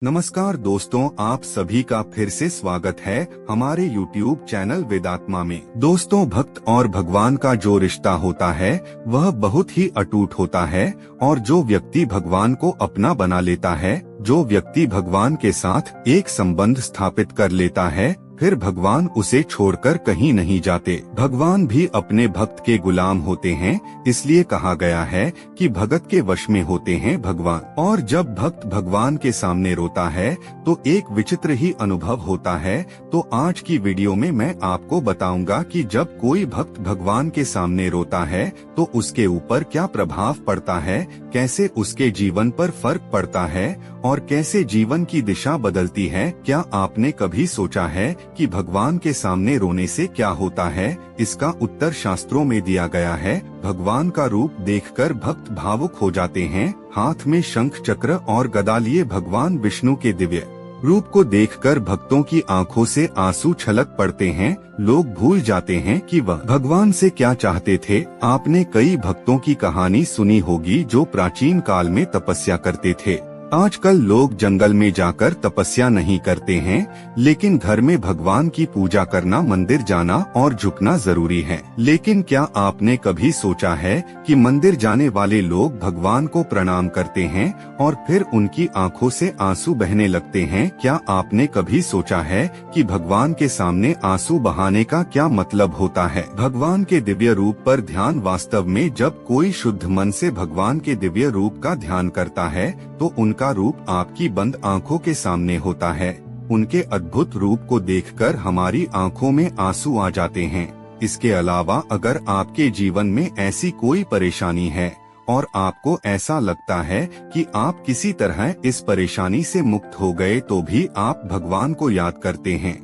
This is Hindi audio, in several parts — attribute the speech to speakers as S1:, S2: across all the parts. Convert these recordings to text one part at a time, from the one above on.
S1: नमस्कार दोस्तों, आप सभी का फिर से स्वागत है हमारे YouTube चैनल वेदात्मा में। दोस्तों, भक्त और भगवान का जो रिश्ता होता है वह बहुत ही अटूट होता है और जो व्यक्ति भगवान को अपना बना लेता है, जो व्यक्ति भगवान के साथ एक संबंध स्थापित कर लेता है, फिर भगवान उसे छोड़कर कहीं नहीं जाते। भगवान भी अपने भक्त के गुलाम होते हैं, इसलिए कहा गया है कि भगत के वश में होते हैं भगवान। और जब भक्त भगवान के सामने रोता है तो एक विचित्र ही अनुभव होता है। तो आज की वीडियो में मैं आपको बताऊंगा कि जब कोई भक्त भगवान के सामने रोता है तो उसके ऊपर क्या प्रभाव पड़ता है, कैसे उसके जीवन पर फर्क पड़ता है और कैसे जीवन की दिशा बदलती है। क्या आपने कभी सोचा है कि भगवान के सामने रोने से क्या होता है? इसका उत्तर शास्त्रों में दिया गया है। भगवान का रूप देखकर भक्त भावुक हो जाते हैं। हाथ में शंख चक्र और गदा लिए भगवान विष्णु के दिव्य रूप को देखकर भक्तों की आंखों से आंसू छलक पड़ते हैं। लोग भूल जाते हैं कि वह भगवान से क्या चाहते थे। आपने कई भक्तों की कहानी सुनी होगी जो प्राचीन काल में तपस्या करते थे। आजकल लोग जंगल में जाकर तपस्या नहीं करते हैं, लेकिन घर में भगवान की पूजा करना, मंदिर जाना और झुकना जरूरी है। लेकिन क्या आपने कभी सोचा है कि मंदिर जाने वाले लोग भगवान को प्रणाम करते हैं और फिर उनकी आंखों से आंसू बहने लगते हैं? क्या आपने कभी सोचा है कि भगवान के सामने आंसू बहाने का क्या मतलब होता है? भगवान के दिव्य रूप पर ध्यान। वास्तव में जब कोई शुद्ध मन से भगवान के दिव्य रूप का ध्यान करता है तो उनका रूप आपकी बंद आंखों के सामने होता है। उनके अद्भुत रूप को देखकर हमारी आंखों में आंसू आ जाते हैं। इसके अलावा अगर आपके जीवन में ऐसी कोई परेशानी है और आपको ऐसा लगता है कि आप किसी तरह इस परेशानी से मुक्त हो गए, तो भी आप भगवान को याद करते हैं।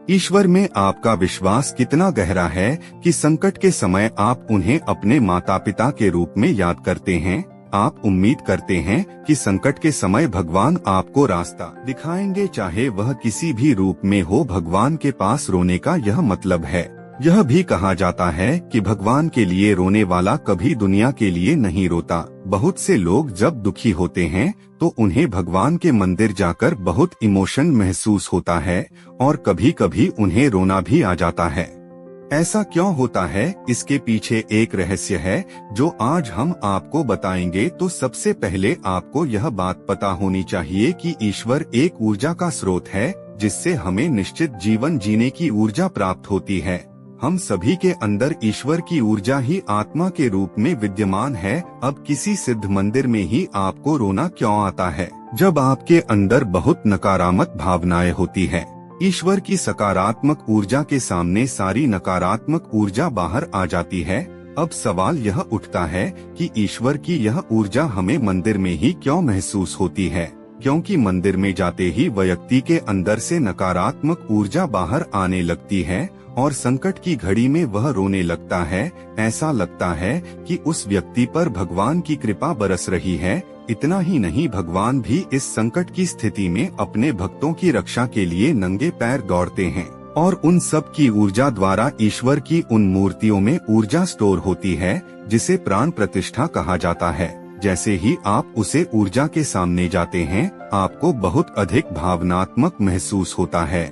S1: ईश्वर में आपका विश्वास कितना गहरा है कि संकट के समय आप उन्हें अपने माता पिता के रूप में याद करते हैं। आप उम्मीद करते हैं कि संकट के समय भगवान आपको रास्ता दिखाएंगे, चाहे वह किसी भी रूप में हो। भगवान के पास रोने का यह मतलब है। यह भी कहा जाता है कि भगवान के लिए रोने वाला कभी दुनिया के लिए नहीं रोता। बहुत से लोग जब दुखी होते हैं तो उन्हें भगवान के मंदिर जाकर बहुत इमोशन महसूस होता है और कभी कभी उन्हें रोना भी आ जाता है। ऐसा क्यों होता है? इसके पीछे एक रहस्य है जो आज हम आपको बताएंगे। तो सबसे पहले आपको यह बात पता होनी चाहिए कि ईश्वर एक ऊर्जा का स्रोत है जिससे हमें निश्चित जीवन जीने की ऊर्जा प्राप्त होती है। हम सभी के अंदर ईश्वर की ऊर्जा ही आत्मा के रूप में विद्यमान है। अब किसी सिद्ध मंदिर में ही आपको रोना क्यों आता है? जब आपके अंदर बहुत नकारात्मक भावनाएं होती है। ईश्वर की सकारात्मक ऊर्जा के सामने सारी नकारात्मक ऊर्जा बाहर आ जाती है। अब सवाल यह उठता है कि ईश्वर की यह ऊर्जा हमें मंदिर में ही क्यों महसूस होती है? क्योंकि मंदिर में जाते ही व्यक्ति के अंदर से नकारात्मक ऊर्जा बाहर आने लगती है और संकट की घड़ी में वह रोने लगता है। ऐसा लगता है कि उस व्यक्ति पर भगवान की कृपा बरस रही है। इतना ही नहीं, भगवान भी इस संकट की स्थिति में अपने भक्तों की रक्षा के लिए नंगे पैर दौड़ते हैं और उन सब की ऊर्जा द्वारा ईश्वर की उन मूर्तियों में ऊर्जा स्टोर होती है जिसे प्राण प्रतिष्ठा कहा जाता है। जैसे ही आप उसे ऊर्जा के सामने जाते हैं, आपको बहुत अधिक भावनात्मक महसूस होता है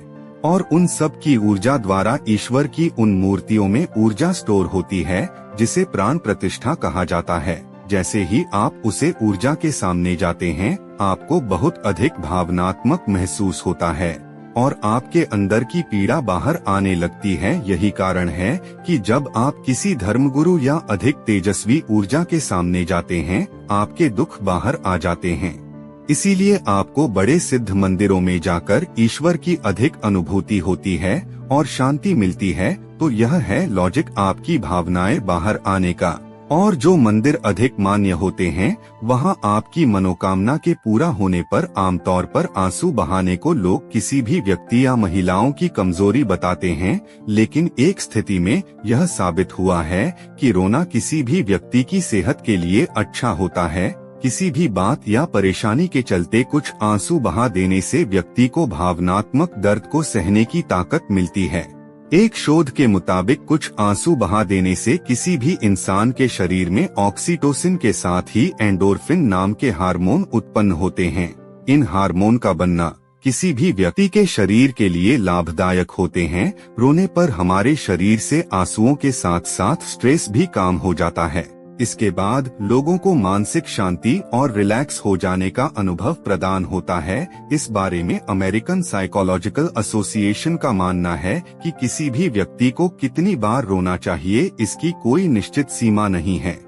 S1: और उन सब की ऊर्जा द्वारा ईश्वर की उन मूर्तियों में ऊर्जा स्टोर होती है जिसे प्राण प्रतिष्ठा कहा जाता है। जैसे ही आप उसे ऊर्जा के सामने जाते हैं, आपको बहुत अधिक भावनात्मक महसूस होता है और आपके अंदर की पीड़ा बाहर आने लगती है। यही कारण है कि जब आप किसी धर्मगुरु या अधिक तेजस्वी ऊर्जा के सामने जाते हैं, आपके दुख बाहर आ जाते हैं। इसीलिए आपको बड़े सिद्ध मंदिरों में जाकर ईश्वर की अधिक अनुभूति होती है और शांति मिलती है। तो यह है लॉजिक आपकी भावनाएं बाहर आने का। और जो मंदिर अधिक मान्य होते हैं, वहाँ आपकी मनोकामना के पूरा होने पर आमतौर पर आंसू बहाने को लोग किसी भी व्यक्ति या महिलाओं की कमजोरी बताते हैं। लेकिन एक स्थिति में यह साबित हुआ है कि रोना किसी भी व्यक्ति की सेहत के लिए अच्छा होता है। किसी भी बात या परेशानी के चलते कुछ आंसू बहा देने से व्यक्ति को भावनात्मक दर्द को सहने की ताकत मिलती है। एक शोध के मुताबिक कुछ आंसू बहा देने से किसी भी इंसान के शरीर में ऑक्सीटोसिन के साथ ही एंडोर्फिन नाम के हार्मोन उत्पन्न होते हैं। इन हार्मोन का बनना किसी भी व्यक्ति के शरीर के लिए लाभदायक होते हैं। रोने पर हमारे शरीर से आंसुओं के साथ साथ स्ट्रेस भी कम हो जाता है। इसके बाद लोगों को मानसिक शांति और रिलैक्स हो जाने का अनुभव प्रदान होता है। इस बारे में अमेरिकन साइकोलॉजिकल एसोसिएशन का मानना है कि किसी भी व्यक्ति को कितनी बार रोना चाहिए इसकी कोई निश्चित सीमा नहीं है,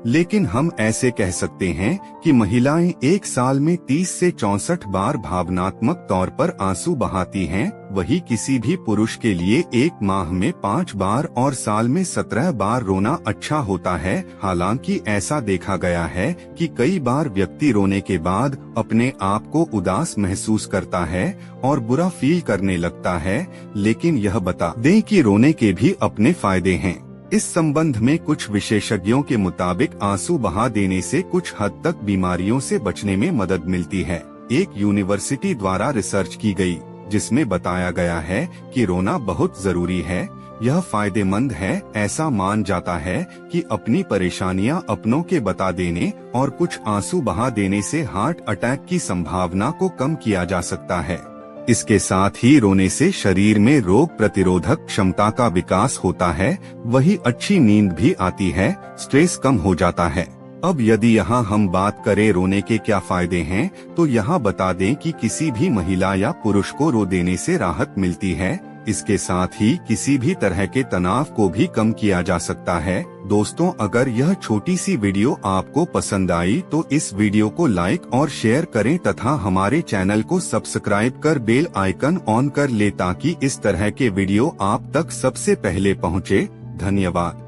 S1: लेकिन हम ऐसे कह सकते हैं कि महिलाएं एक साल में 30 से 64 बार भावनात्मक तौर पर आंसू बहाती हैं। वही किसी भी पुरुष के लिए एक माह में 5 बार और साल में 17 बार रोना अच्छा होता है। हालांकि ऐसा देखा गया है कि कई बार व्यक्ति रोने के बाद अपने आप को उदास महसूस करता है और बुरा फील करने लगता है, लेकिन यह बता दें कि रोने के भी अपने फायदे हैं। इस संबंध में कुछ विशेषज्ञों के मुताबिक आंसू बहा देने से कुछ हद तक बीमारियों से बचने में मदद मिलती है। एक यूनिवर्सिटी द्वारा रिसर्च की गई जिसमें बताया गया है कि रोना बहुत जरूरी है, यह फायदेमंद है। ऐसा मान जाता है कि अपनी परेशानियां अपनों के बता देने और कुछ आंसू बहा देने से हार्ट अटैक की संभावना को कम किया जा सकता है। इसके साथ ही रोने से शरीर में रोग प्रतिरोधक क्षमता का विकास होता है, वही अच्छी नींद भी आती है, स्ट्रेस कम हो जाता है। अब यदि यहाँ हम बात करें रोने के क्या फायदे हैं, तो यहाँ बता दें कि किसी भी महिला या पुरुष को रो देने से राहत मिलती है। इसके साथ ही किसी भी तरह के तनाव को भी कम किया जा सकता है। दोस्तों, अगर यह छोटी सी वीडियो आपको पसंद आई तो इस वीडियो को लाइक और शेयर करें तथा हमारे चैनल को सब्सक्राइब कर बेल आइकन ऑन कर ले ताकि इस तरह के वीडियो आप तक सबसे पहले पहुंचे। धन्यवाद।